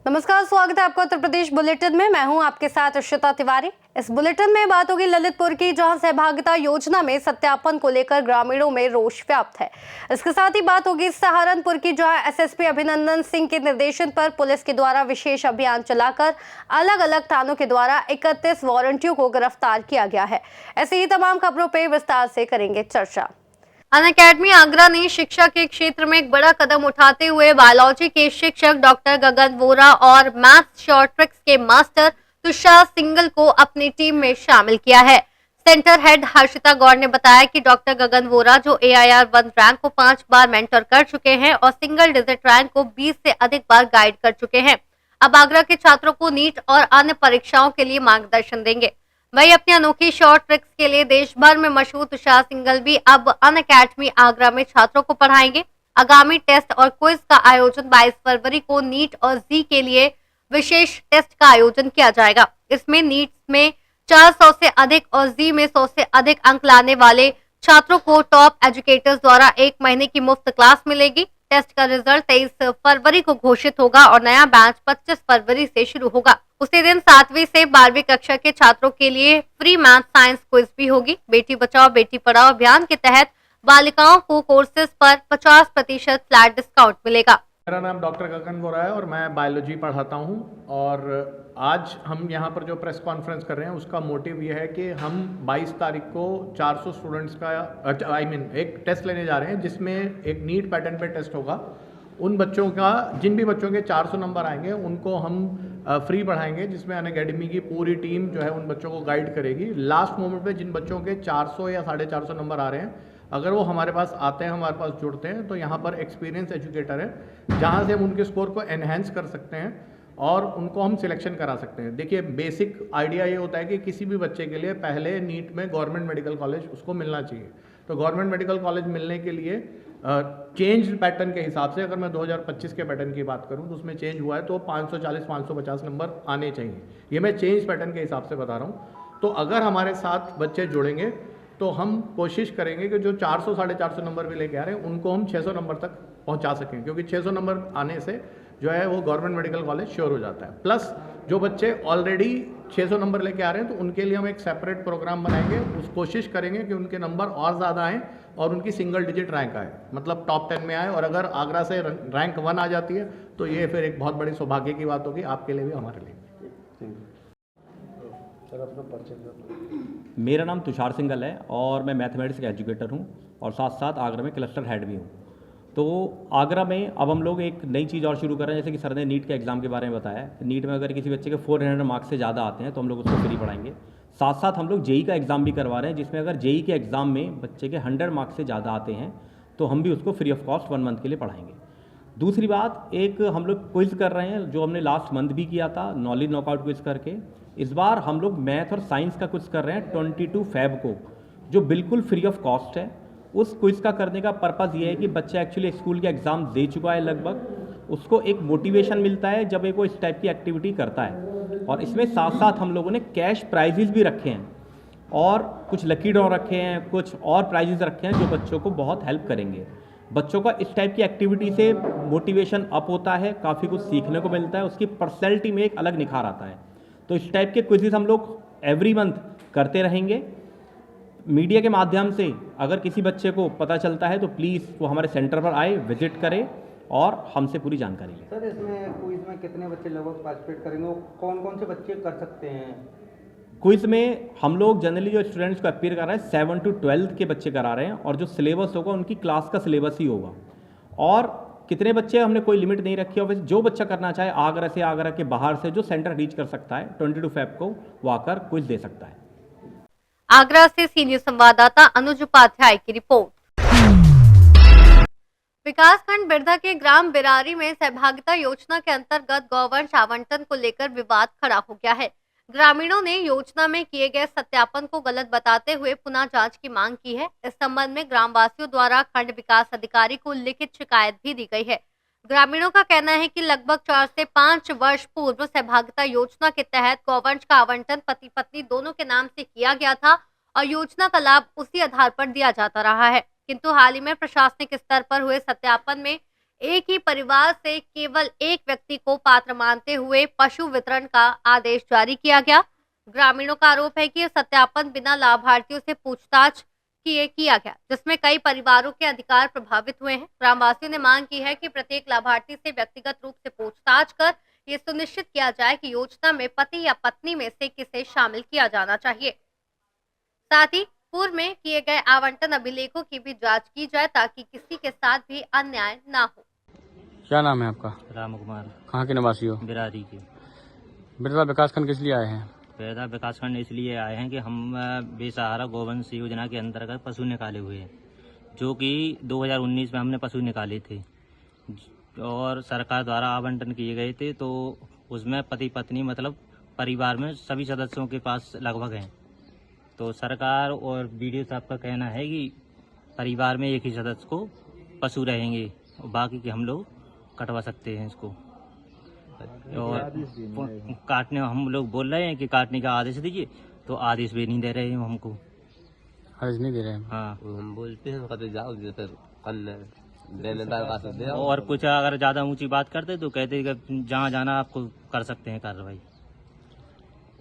नमस्कार, स्वागत है आपका उत्तर प्रदेश बुलेटिन में। मैं हूं आपके साथ अश्विता तिवारी। इस बुलेटिन में बात होगी ललितपुर की, जहां सहभागिता योजना में सत्यापन को लेकर ग्रामीणों में रोष व्याप्त है। इसके साथ ही बात होगी सहारनपुर की, जहां एसएसपी अभिनंदन सिंह के निर्देशन पर पुलिस के द्वारा विशेष अभियान चलाकर अलग अलग थानों के द्वारा 31 वारंटियों को गिरफ्तार किया गया है। ऐसे ही तमाम खबरों पर विस्तार से करेंगे चर्चा। अनअकैडमी आगरा ने शिक्षा के क्षेत्र में एक बड़ा कदम उठाते हुए बायोलॉजी के शिक्षक डॉक्टर गगन वोरा और मैथ्स शॉर्ट ट्रिक्स के मास्टर तुषार सिंगल को अपनी टीम में शामिल किया है। सेंटर हेड हर्षिता गौड़ ने बताया कि डॉक्टर गगन वोरा, जो AIR 1 रैंक को 5 बार मेंटर कर चुके हैं और सिंगल डिजिट रैंक को 20 से अधिक बार गाइड कर चुके हैं, अब आगरा के छात्रों को नीट और अन्य परीक्षाओं के लिए मार्गदर्शन देंगे। वही अपनी अनोखी शॉर्ट ट्रिक्स के लिए देश भर में मशहूर तुषार सिंगल भी अब अनअकैडमी आगरा में छात्रों को पढ़ाएंगे। आगामी टेस्ट और क्विज का आयोजन 22 फरवरी को नीट और जी के लिए विशेष टेस्ट का आयोजन किया जाएगा। इसमें नीट में 400 से अधिक और जी में 100 से अधिक अंक लाने वाले छात्रों को टॉप एजुकेटर्स द्वारा 1 महीने की मुफ्त क्लास मिलेगी। टेस्ट का रिजल्ट 23 फरवरी को घोषित होगा और नया बैच 25 फरवरी से शुरू होगा। उसी दिन 7वीं से 12वीं कक्षा के छात्रों के लिए फ्री मैथ साइंस क्विज भी होगी। बेटी बचाओ बेटी पढ़ाओ अभियान के तहत बालिकाओं को कोर्सेज पर 50% फ्लैट डिस्काउंट मिलेगा। मेरा नाम डॉक्टर गगन वोरा है और मैं बायोलॉजी पढ़ाता हूं। और आज हम यहां पर जो प्रेस कॉन्फ्रेंस कर रहे हैं उसका मोटिव ये है कि हम 22 तारीख को 400 स्टूडेंट्स का एक टेस्ट लेने जा रहे हैं, जिसमें एक नीट पैटर्न पे टेस्ट होगा। उन बच्चों का, जिन भी बच्चों के 400 नंबर आएंगे उनको हम फ्री पढ़ाएंगे, जिसमें अनअकैडमी की पूरी टीम जो है उन बच्चों को गाइड करेगी। लास्ट मोमेंट पे जिन बच्चों के 400 या 450 नंबर आ रहे हैं, अगर वो हमारे पास आते हैं, हमारे पास जुड़ते हैं, तो यहाँ पर एक्सपीरियंस एजुकेटर है जहाँ से हम उनके स्कोर को एनहेंस कर सकते हैं और उनको हम सिलेक्शन करा सकते हैं। देखिए, बेसिक आइडिया ये होता है कि किसी भी बच्चे के लिए पहले नीट में गवर्नमेंट मेडिकल कॉलेज उसको मिलना चाहिए। तो गवर्नमेंट मेडिकल कॉलेज मिलने के लिए चेंज पैटर्न के हिसाब से, अगर मैं 2025 के पैटर्न की बात करूं तो उसमें चेंज हुआ है, तो 540-550 नंबर आने चाहिए। ये मैं चेंज पैटर्न के हिसाब से बता रहा हूं। तो अगर हमारे साथ बच्चे जुड़ेंगे तो हम कोशिश करेंगे कि जो 400-450 नंबर भी लेके आ रहे हैं उनको हम 600 नंबर तक पहुंचा सकें, क्योंकि 600 नंबर आने से जो है वो गवर्नमेंट मेडिकल कॉलेज श्योर हो जाता है। प्लस जो बच्चे ऑलरेडी 600 नंबर लेके आ रहे हैं तो उनके लिए हम एक सेपरेट प्रोग्राम बनाएंगे। उस कोशिश करेंगे कि उनके नंबर और ज़्यादा आएँ और उनकी सिंगल डिजिट रैंक आए, मतलब टॉप 10 में आए। और अगर आगरा से रैंक 1 आ जाती है तो ये फिर एक बहुत बड़ी सौभाग्य की बात होगी, आपके लिए भी हमारे लिए। मेरा नाम तुषार सिंगल है और मैं मैथमेटिक्स का एजुकेटर हूं और साथ साथ आगरा में क्लस्टर हेड भी हूं। तो आगरा में अब हम लोग एक नई चीज़ और शुरू कर रहे हैं, जैसे कि सर ने नीट के एग्ज़ाम के बारे में बताया। नीट में अगर किसी बच्चे के 400 मार्क्स से ज़्यादा आते हैं तो हम लोग उसको फ्री पढ़ाएंगे। साथ साथ हम लोग जेई का एग्ज़ाम भी करवा रहे हैं, जिसमें अगर जेई के एग्ज़ाम में बच्चे के 100 मार्क्स से ज़्यादा आते हैं तो हम भी उसको फ्री ऑफ कॉस्ट 1 मंथ के लिए पढ़ाएंगे। दूसरी बात, एक हम लोग क्विज़ कर रहे हैं, जो हमने लास्ट मंथ भी किया था, नॉलेज नॉकआउट क्विज़ करके। इस बार हम लोग मैथ और साइंस का क्विज़ कर रहे हैं 22 फेब को, जो बिल्कुल फ्री ऑफ कॉस्ट है। उस क्विज़ का करने का पर्पज़ ये है कि बच्चा एक्चुअली स्कूल के एग्ज़ाम दे चुका है लगभग, उसको एक मोटिवेशन मिलता है जब एक वो इस टाइप की एक्टिविटी करता है। और इसमें साथ साथ हम लोगों ने कैश प्राइजेस भी रखे हैं और कुछ लकी ड्रॉ रखे हैं, कुछ और प्राइजेस रखे हैं जो बच्चों को बहुत हेल्प करेंगे। बच्चों का इस टाइप की एक्टिविटी से मोटिवेशन अप होता है, काफ़ी कुछ सीखने को मिलता है, उसकी पर्सनैलिटी में एक अलग निखार आता है। तो इस टाइप के क्विज़ेस हम लोग एवरी मंथ करते रहेंगे। मीडिया के माध्यम से अगर किसी बच्चे को पता चलता है तो प्लीज़ वो हमारे सेंटर पर आए, विजिट करें और हमसे पूरी जानकारी लें। सर, इसमें क्विज़ में कितने बच्चे लगभग पार्टिसिपेट करेंगे, कौन कौन से बच्चे कर सकते हैं? क्विज़ में हम लोग जनरली जो स्टूडेंट्स को अपीयर कर रहे हैं 7 to 12 के बच्चे करा रहे हैं और जो सिलेबस होगा उनकी क्लास का सिलेबस ही होगा। और कितने बच्चे हमने कोई लिमिट नहीं रखी है। वैसे जो बच्चा करना चाहे आगरा से, आगरा के बाहर से, जो सेंटर रीच कर सकता है 22 फेब को वो आकर क्विज दे सकता है। आगरा से सीनियर संवाददाता अनुज उपाध्याय की रिपोर्ट। विकासखंड बिरधा के ग्राम बिरारी में सहभागिता योजना के अंतर्गत गौवंश आवंटन को लेकर विवाद खड़ा हो गया है। ग्रामीणों ने योजना में किए गए सत्यापन को गलत बताते हुए पुनः जांच की मांग की है। इस संबंध में ग्रामवासियों द्वारा खंड विकास अधिकारी को लिखित शिकायत भी दी गई है। ग्रामीणों का कहना है कि लगभग 4 से 5 वर्ष पूर्व सहभागिता योजना के तहत गौवंश का आवंटन पति पत्नी दोनों के नाम से किया गया था और योजना का लाभ उसी आधार पर दिया जाता रहा है। किंतु हाल ही में प्रशासनिक स्तर पर हुए सत्यापन में एक ही परिवार से केवल एक व्यक्ति को पात्र मानते हुए पशु वितरण का आदेश जारी किया गया। ग्रामीणों का आरोप है कि यह सत्यापन बिना लाभार्थियों से पूछताछ किया गया, जिसमें कई परिवारों के अधिकार प्रभावित हुए हैं। ग्रामवासियों ने मांग की है कि प्रत्येक लाभार्थी से व्यक्तिगत रूप से पूछताछ कर ये सुनिश्चित किया जाए कि योजना में पति या पत्नी में से किसे शामिल किया जाना चाहिए। साथ ही पूर्व में किए गए आवंटन अभिलेखों की भी जांच की जाए ताकि किसी के साथ भी अन्याय ना हो। क्या नाम है आपका? राम कुमार, कहाँ के निवासी हो? बिरारी के। बिरला विकासखंड किस लिए आए हैं? पैदा विकासखंड इसलिए आए हैं कि हम बेसहारा गौवंश योजना के अंतर्गत पशु निकाले हुए हैं, जो कि 2019 में हमने पशु निकाले थे और सरकार द्वारा आवंटन किए गए थे। तो उसमें पति पत्नी मतलब परिवार में सभी सदस्यों के पास लगभग हैं। तो सरकार और बीडीओ साहब का कहना है कि परिवार में एक ही सदस्य को पशु रहेंगे और बाकी के हम लोग कटवा सकते हैं इसको। और काटने हम लोग बोल रहे हैं कि काटने का आदेश दीजिए, तो आदेश भी नहीं दे रहे हैं हमको। आदेश नहीं दे रहे हैं? हाँ, हम बोलते हैं कहते जाओ देनेदार का दे। और कुछ अगर ज़्यादा ऊंची बात करते तो कहते कि जहाँ जाना आपको कर सकते हैं कार्रवाई।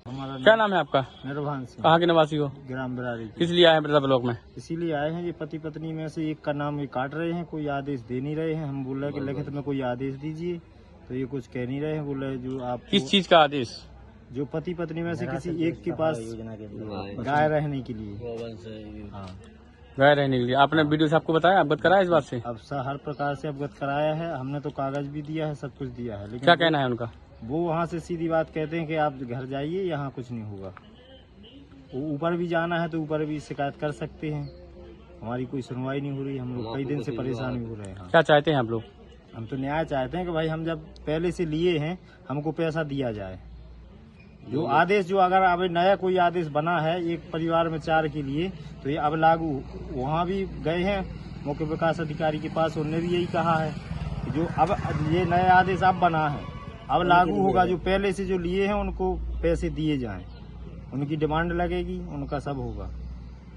क्या नाम है आपका? निर्वाण सिंह, कहाँ के निवासी हो? ग्राम बिरारी। किस लिए आए हैं बिरला ब्लॉक में? इसीलिए आए हैं, ये पति पत्नी में से एक का नाम ये काट रहे हैं, कोई आदेश दे नहीं रहे हैं। हम बोल रहे हैं कि लिखित में कोई आदेश दीजिए, तो ये कुछ कह नहीं रहे हैं। बोल रहे हैं जो आप किस चीज का आदेश? जो पति पत्नी में से किसी एक के पास गाय रहने के लिए। हाँ, गाय रहने के लिए आपने वीडियो साहब को बताया, अवगत कराया इस बात से? अब हर प्रकार से अवगत कराया है हमने, तो कागज भी दिया है, सब कुछ दिया है। लेकिन क्या कहना है उनका? वो वहाँ से सीधी बात कहते हैं कि आप घर जाइए, यहाँ कुछ नहीं होगा। ऊपर भी जाना है तो ऊपर भी शिकायत कर सकते हैं। हमारी कोई सुनवाई नहीं हो रही, हम लोग कई दिन से परेशान हो रहे हैं। क्या चाहते हैं आप लोग? हम तो न्याय चाहते हैं कि भाई हम जब पहले से लिए हैं हमको पैसा दिया जाए। जो आदेश जो अगर अब नया कोई आदेश बना है एक परिवार में 4 के लिए, तो ये अब लागू। वहाँ भी गए हैं मुख्य विकास अधिकारी के पास, उन्होंने भी यही कहा है कि जो अब ये नया आदेश अब बना है अब लागू होगा। जो पहले से जो लिए हैं उनको पैसे दिए जाएं, उनकी डिमांड लगेगी, उनका सब होगा।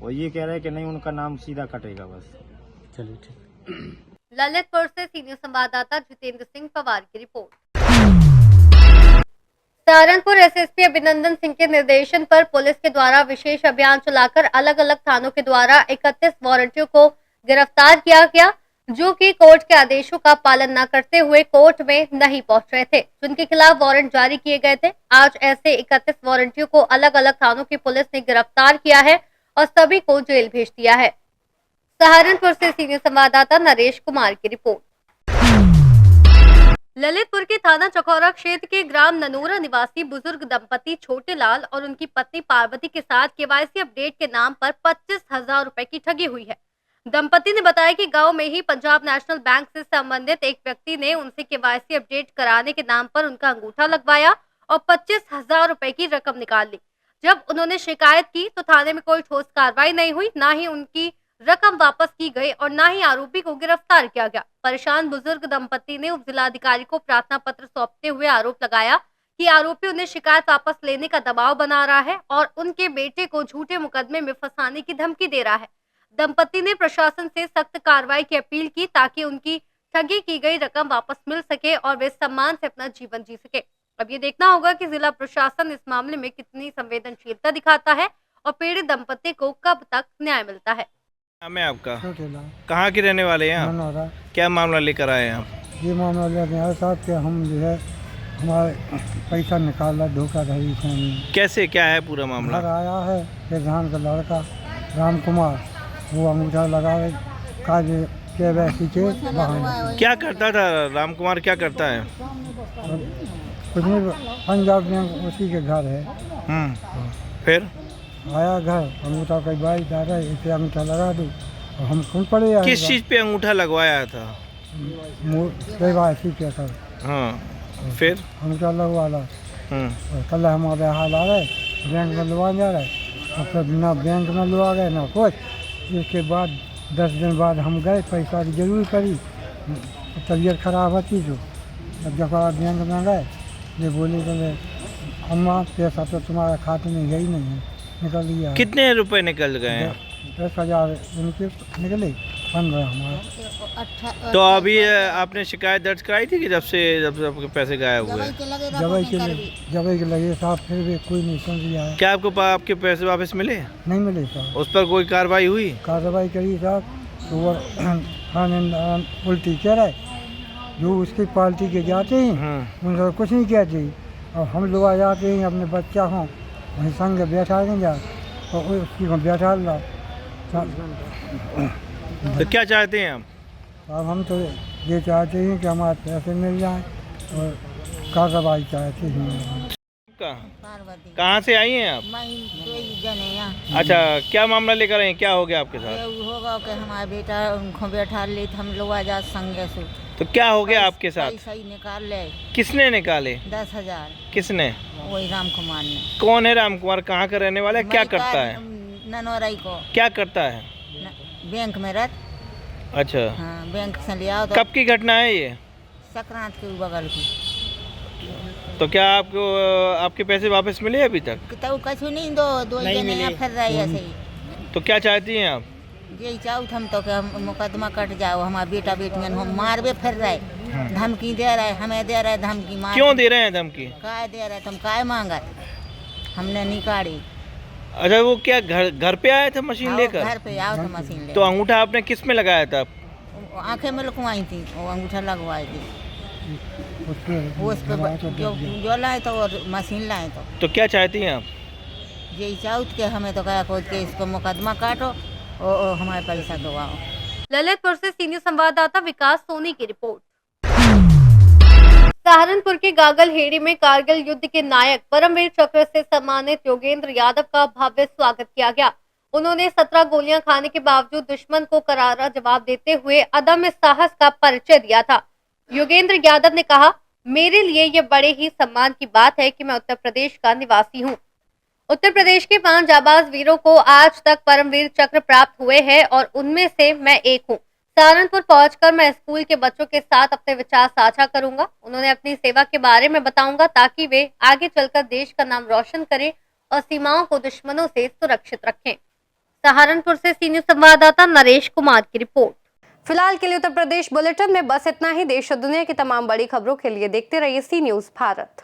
और ये कह रहे हैं कि नहीं, उनका नाम सीधा कटेगा बस। चलिए ठीक। ललितपुर से सीनियर संवाददाता जितेंद्र सिंह पवार की रिपोर्ट। सहारनपुर एसएसपी अभिनंदन सिंह के निर्देशन पर पुलिस के द्वारा विशेष अभियान चलाकर अलग अलग थानों के द्वारा 31 वारंटियों को गिरफ्तार किया गया, जो कि कोर्ट के आदेशों का पालन न करते हुए कोर्ट में नहीं पहुंच रहे थे, जिनके खिलाफ वारंट जारी किए गए थे। आज ऐसे 31 वारंटियों को अलग अलग थानों की पुलिस ने गिरफ्तार किया है और सभी को जेल भेज दिया है। सहारनपुर से सीनियर संवाददाता नरेश कुमार की रिपोर्ट। ललितपुर के थाना चकौरा क्षेत्र के ग्राम ननूरा निवासी बुजुर्ग दंपति छोटे लाल और उनकी पत्नी पार्वती के साथ केवाईसी अपडेट के नाम पर 25,000 रुपए की ठगी हुई है। दंपति ने बताया कि गांव में ही पंजाब नेशनल बैंक से संबंधित एक व्यक्ति ने उनसे केवाईसी अपडेट कराने के नाम पर उनका अंगूठा लगवाया और 25,000 रुपए की रकम निकाल ली। जब उन्होंने शिकायत की तो थाने में कोई ठोस कार्रवाई नहीं हुई, ना ही उनकी रकम वापस की गई और ना ही आरोपी को गिरफ्तार किया गया। परेशान बुजुर्ग दंपति ने उप जिलाधिकारी को प्रार्थना पत्र सौंपते हुए आरोप लगाया कि आरोपी उन्हें शिकायत वापस लेने का दबाव बना रहा है और उनके बेटे को झूठे मुकदमे में फंसाने की धमकी दे रहा है। दंपति ने प्रशासन से सख्त कार्रवाई की अपील की ताकि उनकी ठगी की गई रकम वापस मिल सके और वे सम्मान से अपना जीवन जी सके। अब ये देखना होगा कि जिला प्रशासन इस मामले में कितनी संवेदनशीलता दिखाता है और पीड़ित दंपति को कब तक न्याय मिलता है। नाम है आपका? कहाँ के रहने वाले हैं आप? क्या मामला लेकर आए हैं आप? ये मामला लेकर आए साहब कि हम जो है हमारे पैसा निकाला धोखाधड़ी से। कैसे, क्या है पूरा मामला? घर आया है प्रधान का लड़का राम कुमार, वो अंगूठा लगा काज के वैसी के बहाने। क्या करता था राम कुमार, क्या करता है? कुछ नहीं, पंजाब बैंक उसी के घर है। फिर आया घर, अंगूठा कई बार दादा इसे अंगूठा लगा दो और हम सुन पड़े। किस चीज़ पे अंगूठा लगवाया था? केवाईसी के सर। हाँ, फिर अंगूठा लगवा ला। कल हमारे हाल आ रहे बैंक में लगा जा रहे और फिर ना बैंक में लगा गए ना कुछ। इसके बाद 10 दिन बाद हम गए, पैसा की जरूर करी, तबीयत खराब थी जो जब बैंक में गए ये बोले बोले अम्मा पैसा तो तुम्हारे खाते में गई नहीं है, निकल गया। कितने रुपए निकल गए हैं? 10,000 उनके निकले, 15 हमारे। तो अभी आपने शिकायत दर्ज कराई थी कि जब आपके पैसे गायब हुए? जब के लगे साहब, फिर भी कोई नहीं सुन रहा है। क्या आपके पैसे वापस मिले? नहीं मिले साहब। उस पर कोई कार्रवाई हुई? कार्रवाई करी साहब, तो वो थानेदार उल्टी कह रहे, जो उसकी पार्टी के जाते हैं उनसे कुछ नहीं कहते, और हम लोग आ जाते हैं अपने बच्चा हों वहीं संग बैठा देंगे और उसकी को बैठा ला। तो क्या चाहते हैं आप? अब हम तो ये चाहते हैं कि हमारे पैसे मिल जाएं और कार्रवाई चाहते हैं। कहाँ से आई हैं आप? अच्छा, क्या मामला लेकर आए हैं? क्या हो गया आपके साथ? होगा कि हमारा बेटा उनको बैठा ले, हम लोग आजाद संगे से। तो क्या हो गया आपके साथ? पैसा ही निकाल ले। किसने निकाले? 10,000। किसने? वही राम कुमार ने। कौन है राम कुमार? कहाँ का रहने वाला है? क्या करता है? ननौराई को। क्या करता है? बैंक में रह। अच्छा, हाँ, बैंक से ले आओ। कब की घटना है ये? संक्रांत के बगल की। तो क्या आपके पैसे वापस मिले अभी तक? तो कछु नहीं, दो जने फिर रहे ऐसे ही। तो क्या चाहती हैं आप? यही चाहूँ हम तो कि मुकदमा कट जाओ, हमारा बेटा बेटियन हम मारबे फिर रहे, धमकी दे रहे, हमें दे रहे धमकी। मार क्यों दे रहे हैं धमकी? काय दे रहे, तुम काय मांगत? हमने निकाली। अच्छा, वो क्या घर पे आए थे मशीन लेकर? घर पे आओ तो मशीन ले। तो अंगूठा आपने किस में लगाया था? आंखें में लुकवाई थी, वो अंगूठा लगवाई थी उस पे, जो लाए तो और मशीन लाए तो क्या चाहती हैं आप? यही चाहूँ कि हमें तो कहा कि इसको मुकदमा काटो और हमारे पैसा दवाओ। ललितपुर से सीनियर संवाददाता विकास सोनी की रिपोर्ट। सहारनपुर के गागलहेड़ी में कारगिल युद्ध के नायक परमवीर चक्र से सम्मानित योगेंद्र यादव का भव्य स्वागत किया गया। उन्होंने 17 गोलियां खाने के बावजूद दुश्मन को करारा जवाब देते हुए अदम्य साहस का परिचय दिया था। योगेंद्र यादव ने कहा, मेरे लिए ये बड़े ही सम्मान की बात है कि मैं उत्तर प्रदेश का निवासी हूँ। उत्तर प्रदेश के 5 जाबाज वीरों को आज तक परमवीर चक्र प्राप्त हुए हैं और उनमें से मैं एक हूँ। सहारनपुर पहुंचकर मैं स्कूल के बच्चों के साथ अपने विचार साझा करूंगा। उन्होंने अपनी सेवा के बारे में बताऊंगा ताकि वे आगे चलकर देश का नाम रोशन करें और सीमाओं को दुश्मनों से सुरक्षित रखें। सहारनपुर से सीनियर संवाददाता नरेश कुमार की रिपोर्ट। फिलहाल के लिए उत्तर प्रदेश बुलेटिन में बस इतना ही। देश और दुनिया की तमाम बड़ी खबरों के लिए देखते रहिए सी न्यूज़ भारत।